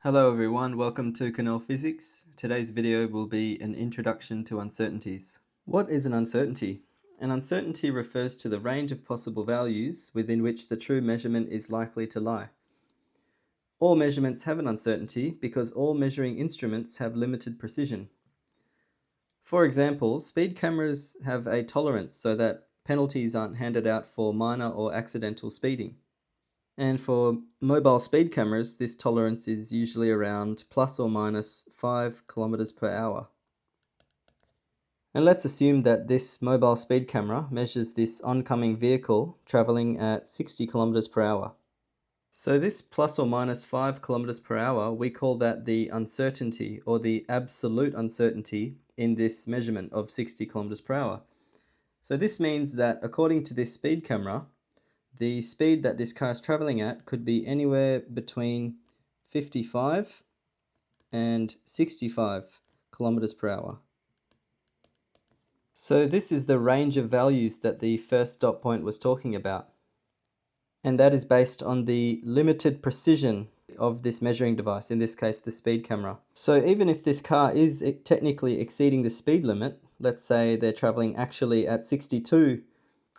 Hello everyone, welcome to Canal Physics. Today's video will be an introduction to uncertainties. What is an uncertainty? An uncertainty refers to the range of possible values within which the true measurement is likely to lie. All measurements have an uncertainty because all measuring instruments have limited precision. For example, speed cameras have a tolerance so that penalties aren't handed out for minor or accidental speeding. And for mobile speed cameras, this tolerance is usually around plus or minus 5 kilometers per hour. And let's assume that this mobile speed camera measures this oncoming vehicle traveling at 60 kilometers per hour. So this plus or minus 5 kilometers per hour, we call that the uncertainty or the absolute uncertainty in this measurement of 60 kilometers per hour. So this means that according to this speed camera, the speed that this car is traveling at could be anywhere between 55 and 65 kilometers per hour. So this is the range of values that the first dot point was talking about. And that is based on the limited precision of this measuring device, in this case the speed camera. So even if this car is technically exceeding the speed limit, let's say they're traveling actually at 62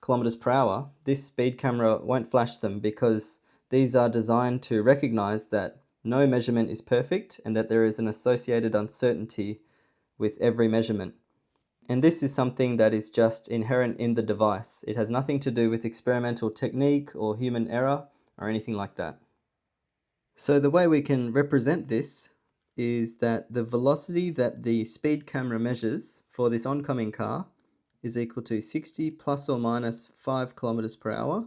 kilometers per hour, this speed camera won't flash them because these are designed to recognize that no measurement is perfect and that there is an associated uncertainty with every measurement. And this is something that is just inherent in the device. It has nothing to do with experimental technique or human error or anything like that. So the way we can represent this is that the velocity that the speed camera measures for this oncoming car is equal to 60 plus or minus 5 kilometers per hour.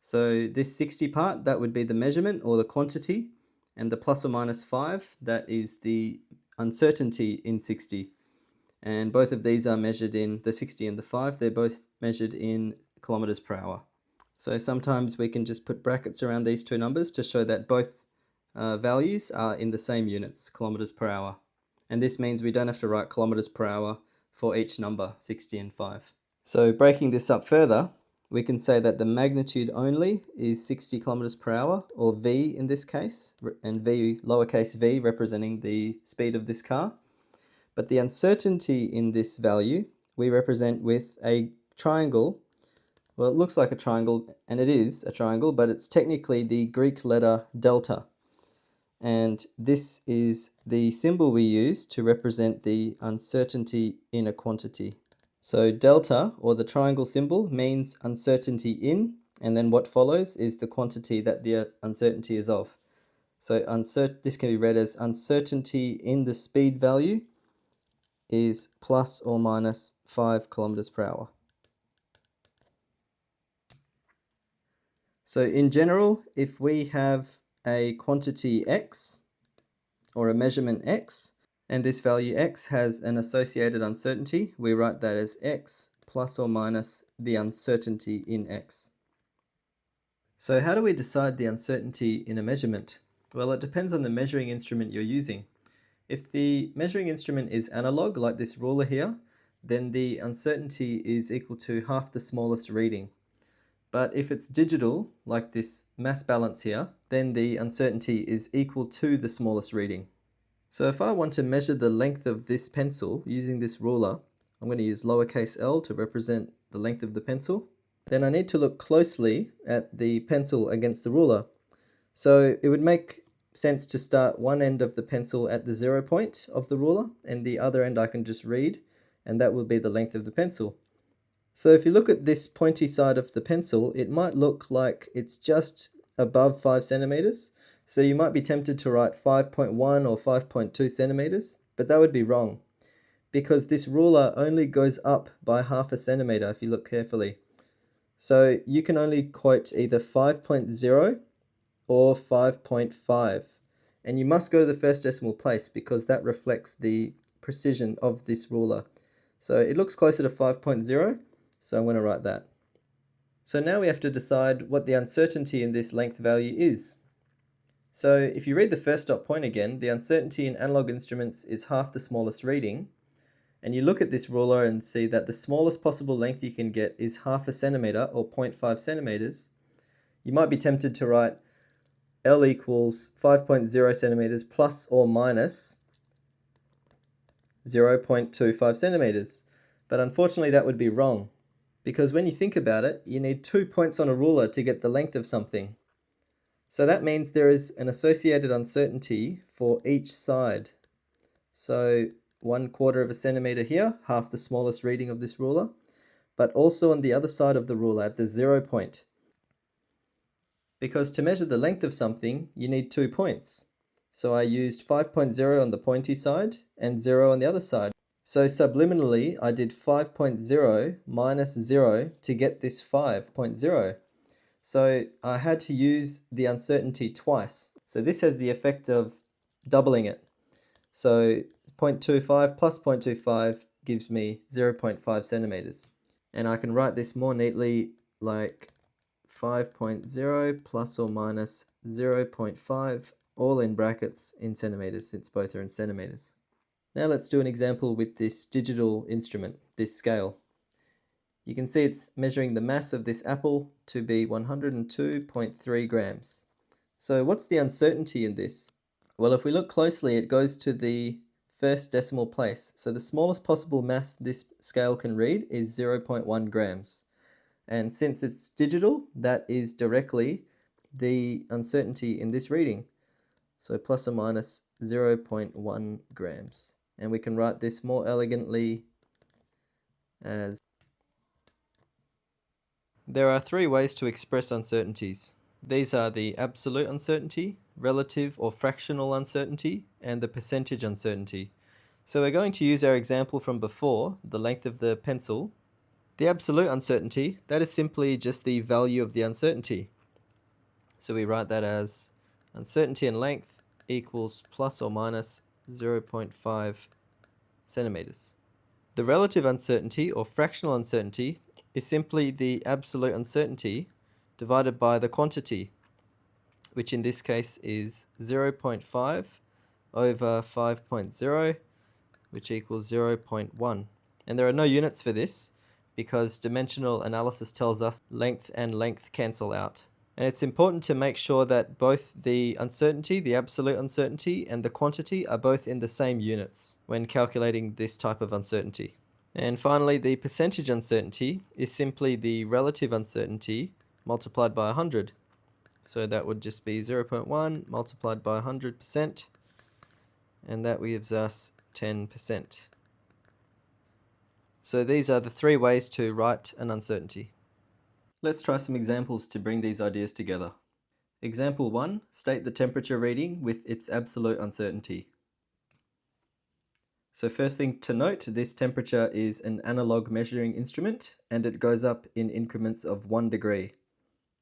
So this 60 part, that would be the measurement or the quantity, and the plus or minus 5, that is the uncertainty in 60. And both of these are measured in, the 60 and the 5, they're both measured in kilometers per hour. So sometimes we can just put brackets around these two numbers to show that both values are in the same units, kilometers per hour. And this means we don't have to write kilometers per hour for each number, 60 and 5. So breaking this up further, we can say that the magnitude only is 60 kilometers per hour, or v in this case, and v, lowercase v, representing the speed of this car. But the uncertainty in this value we represent with a triangle. Well, it looks like a triangle, and it is a triangle, but it's technically the Greek letter delta. And this is the symbol we use to represent the uncertainty in a quantity. So delta, or the triangle symbol, means uncertainty in, and then what follows is the quantity that the uncertainty is of. So this can be read as uncertainty in the speed value is plus or minus 5 kilometers per hour. So in general, if we have a quantity x, or a measurement x, and this value x has an associated uncertainty, we write that as x plus or minus the uncertainty in x. So how do we decide the uncertainty in a measurement? Well, it depends on the measuring instrument you're using. If the measuring instrument is analog, like this ruler here, then the uncertainty is equal to half the smallest reading. But if it's digital, like this mass balance here, then the uncertainty is equal to the smallest reading. So if I want to measure the length of this pencil using this ruler, I'm going to use lowercase l to represent the length of the pencil. Then I need to look closely at the pencil against the ruler. So it would make sense to start one end of the pencil at the 0 point of the ruler, and the other end I can just read, and that will be the length of the pencil. So if you look at this pointy side of the pencil, it might look like it's just above 5 centimeters. So you might be tempted to write 5.1 or 5.2 centimeters, but that would be wrong, because this ruler only goes up by half a centimeter if you look carefully. So you can only quote either 5.0 or 5.5, and you must go to the first decimal place because that reflects the precision of this ruler. So it looks closer to 5.0, so I'm going to write that. So now we have to decide what the uncertainty in this length value is. So if you read the first dot point again, the uncertainty in analog instruments is half the smallest reading, and you look at this ruler and see that the smallest possible length you can get is half a centimeter or 0.5 centimeters. You might be tempted to write L equals 5.0 centimeters plus or minus 0.25 centimeters. But unfortunately that would be wrong, because when you think about it, you need 2 points on a ruler to get the length of something. So that means there is an associated uncertainty for each side. So 1/4 of a centimeter here, half the smallest reading of this ruler, but also on the other side of the ruler at the 0 point. Because to measure the length of something, you need 2 points. So I used 5.0 on the pointy side and 0 on the other side. So subliminally, I did 5.0 minus 0 to get this 5.0. So I had to use the uncertainty twice. So this has the effect of doubling it. So 0.25 plus 0.25 gives me 0.5 centimeters. And I can write this more neatly like 5.0 plus or minus 0.5, all in brackets in centimeters, since both are in centimeters. Now let's do an example with this digital instrument, this scale. You can see it's measuring the mass of this apple to be 102.3 grams. So what's the uncertainty in this? Well, if we look closely, it goes to the first decimal place. So the smallest possible mass this scale can read is 0.1 grams. And since it's digital, that is directly the uncertainty in this reading. So plus or minus 0.1 grams. And we can write this more elegantly as... There are 3 ways to express uncertainties. These are the absolute uncertainty, relative or fractional uncertainty, and the percentage uncertainty. So we're going to use our example from before, the length of the pencil. The absolute uncertainty, that is simply just the value of the uncertainty. So we write that as uncertainty in length equals plus or minus 0.5 centimeters. The relative uncertainty or fractional uncertainty is simply the absolute uncertainty divided by the quantity, which in this case is 0.5 over 5.0, which equals 0.1. And there are no units for this because dimensional analysis tells us length and length cancel out. And it's important to make sure that both the uncertainty, the absolute uncertainty, and the quantity are both in the same units when calculating this type of uncertainty. And finally, the percentage uncertainty is simply the relative uncertainty multiplied by 100. So that would just be 0.1 multiplied by 100%, and that gives us 10%. So these are the 3 ways to write an uncertainty. Let's try some examples to bring these ideas together. Example 1, state the temperature reading with its absolute uncertainty. So first thing to note, this temperature is an analog measuring instrument and it goes up in increments of 1 degree.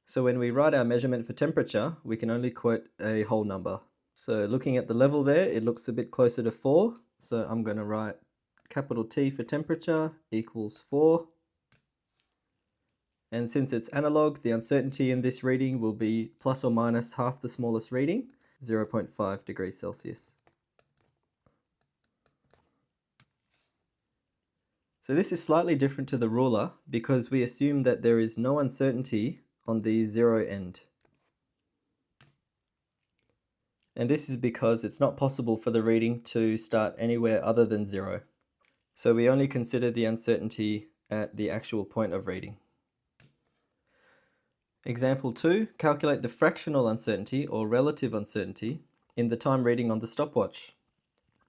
So when we write our measurement for temperature, we can only quote a whole number. So looking at the level there, it looks a bit closer to 4. So I'm going to write capital T for temperature equals 4. And since it's analog, the uncertainty in this reading will be plus or minus half the smallest reading, 0.5 degrees Celsius. So this is slightly different to the ruler because we assume that there is no uncertainty on the 0 end. And this is because it's not possible for the reading to start anywhere other than 0. So we only consider the uncertainty at the actual point of reading. Example 2, calculate the fractional uncertainty or relative uncertainty in the time reading on the stopwatch.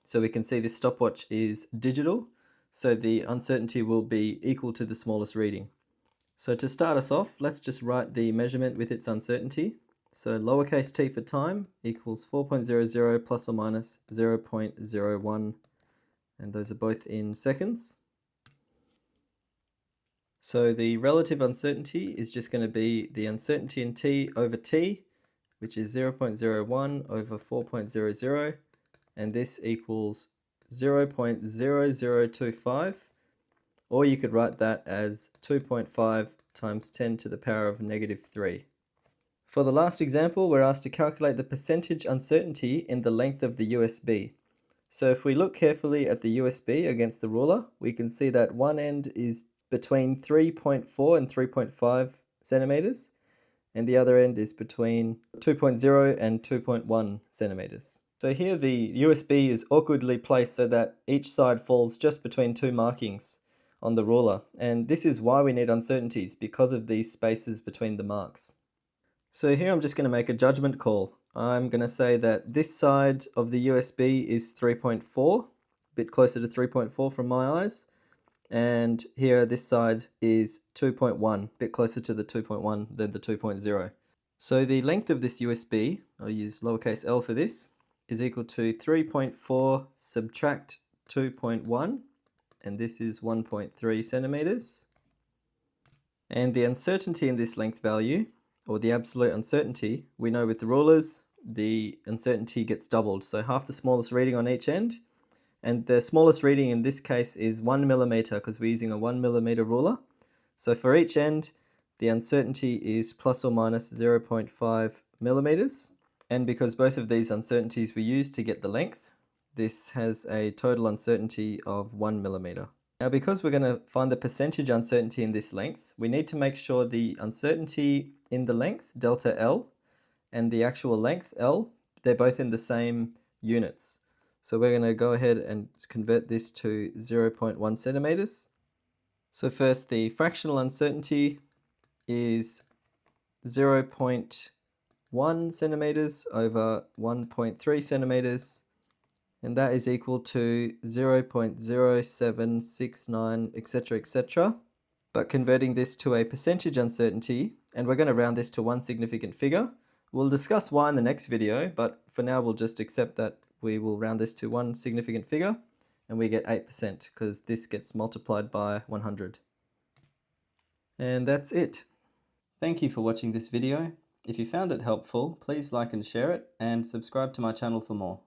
So we can see this stopwatch is digital, so the uncertainty will be equal to the smallest reading. So to start us off, let's just write the measurement with its uncertainty. So lowercase t for time equals 4.00 plus or minus 0.01, and those are both in seconds. So the relative uncertainty is just going to be the uncertainty in t over t, which is 0.01 over 4.00, and this equals 0.0025, or you could write that as 2.5 times 10 to the power of negative 3. For the last example, we're asked to calculate the percentage uncertainty in the length of the USB. So if we look carefully at the USB against the ruler, we can see that one end is between 3.4 and 3.5 centimeters, and the other end is between 2.0 and 2.1 centimeters. So here the USB is awkwardly placed so that each side falls just between two markings on the ruler, and this is why we need uncertainties, because of these spaces between the marks. So here I'm just going to make a judgment call. I'm going to say that this side of the USB is 3.4, a bit closer to 3.4 from my eyes, and here this side is 2.1, a bit closer to the 2.1 than the 2.0. So the length of this USB, I'll use lowercase l for this, is equal to 3.4 subtract 2.1, and this is 1.3 centimeters. And the uncertainty in this length value, or the absolute uncertainty, we know with the rulers, the uncertainty gets doubled. So half the smallest reading on each end, and the smallest reading in this case is 1 millimeter because we're using a 1 millimeter ruler. So for each end, the uncertainty is plus or minus 0.5 millimeters. And because both of these uncertainties were used to get the length, this has a total uncertainty of 1 millimeter. Now, because we're going to find the percentage uncertainty in this length, we need to make sure the uncertainty in the length, delta L, and the actual length, L, they're both in the same units. So we're going to go ahead and convert this to 0.1 centimeters. So first, the fractional uncertainty is 0.1 centimeters over 1.3 centimeters, and that is equal to 0.0769, etc., etc. But converting this to a percentage uncertainty, and we're going to round this to one significant figure. We'll discuss why in the next video, but for now we'll just accept that we will round this to one significant figure, and we get 8% because this gets multiplied by 100. And that's it. Thank you for watching this video. If you found it helpful, please like and share it, and subscribe to my channel for more.